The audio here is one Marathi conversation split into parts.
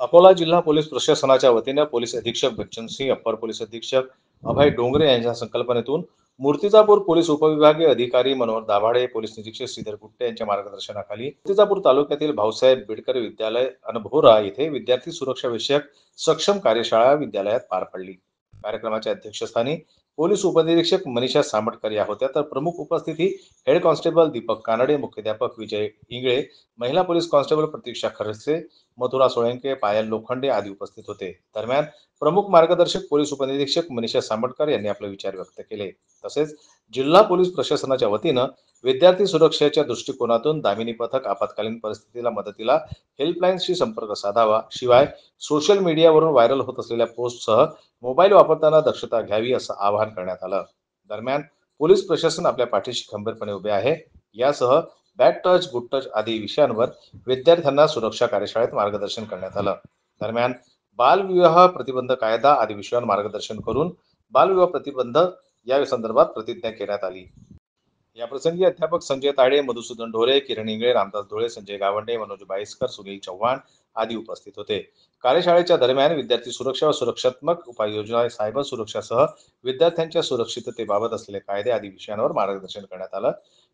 अकोला जिल्हा पोलीस प्रशासनाच्या वतीने पोलीस अधीक्षक बच्चन सिंह, अप्पर पोलीस अधीक्षक अभय डोंगरे यांच्या संकल्पनेतून मूर्तिजापूर पोलीस उपविभागीय अधिकारी मनोहर दाभाडे, पोलीस निरीक्षक श्रीधर गुट्टे यांच्या मार्गदर्शनाखाली मूर्तिजापूर तालुक्यातील भाऊसाहेब बिडकर विद्यालय अनभोरा येथे विद्यार्थी सुरक्षा विषयक सक्षम कार्यशाळा विद्यालयात पार पडली। कार्यक्रमाच्या अध्यक्षस्थानी पोलीस उपनिरीक्षक मनीषा सामटकर या होत्या, तर प्रमुख उपस्थिती हेड कॉन्स्टेबल दीपक कानडे, मुख्याध्यापक विजय इंगळे, महिला पोलीस कॉन्स्टेबल प्रतीक्षा खडसे, मथुरा सोळंके, पायल लोखंडे आदी उपस्थित होते। दरम्यान प्रमुख मार्गदर्शक पोलीस उपनिरीक्षक मनीषा सामटकर यांनी आपले विचार व्यक्त केले। तसेच जिल्हा पोलीस प्रशासनाच्या वतीनं विद्यार्थी सुरक्षेच्या दृष्टिकोनातून दामिनी पथक आपत्कालीन परिस्थितीला मदतीला हेल्पलाईनशी संपर्क साधावा, शिवाय सोशल मीडियावरून व्हायरल होत असलेल्या पोस्टसह मोबाईल वापरताना दक्षता घ्यावी असं आवाहन करण्यात आलं। दरम्यान पोलीस प्रशासन आपल्या पाठीशी खंबीरपणे उभे आहे। यासह बॅड टच, गुड टच आदी विषयांवर विद्यार्थ्यांना सुरक्षा कार्यशाळेत मार्गदर्शन करण्यात आलं। दरम्यान बालविवाह प्रतिबंध कायदा आदी विषयांवर मार्गदर्शन करून बालविवाह प्रतिबंध या संदर्भात प्रतिज्ञा घेण्यात आली। या प्रसंगी अध्यापक संजय ताडे, मधुसूदन ढोरे, किरण इंगळे, रामदास धुळे, संजय गावंडे, मनोज बाईसकर, सुनील चव्हाण आदी उपस्थित होते। कार्यशाळेच्या दरम्यान विद्यार्थी सुरक्षा व सुरक्षात्मक उपाययोजना, सायबर सुरक्षासह विद्यार्थ्यांच्या सुरक्षिततेबाबत असलेले कायदे आदी विषयांवर मार्गदर्शन करण्यात आलं।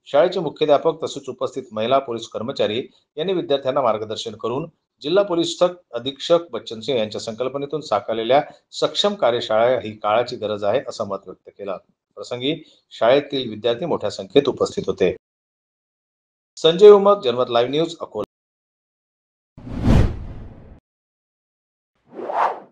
शाळेचे मुख्याध्यापक तसेच उपस्थित महिला पोलीस कर्मचारी यांनी विद्यार्थ्यांना मार्गदर्शन करून जिल्हा पोलीस अधीक्षक बच्चन सिंह यांच्या संकल्पनेतून साकारलेल्या सक्षम कार्यशाळा ही काळाची गरज आहे असं मत व्यक्त केलं। प्रसंगी शाळेतील विद्यार्थी मोठ्या संख्येत उपस्थित होते। संजय उमक, जनमत लाईव्ह न्यूज, अकोला।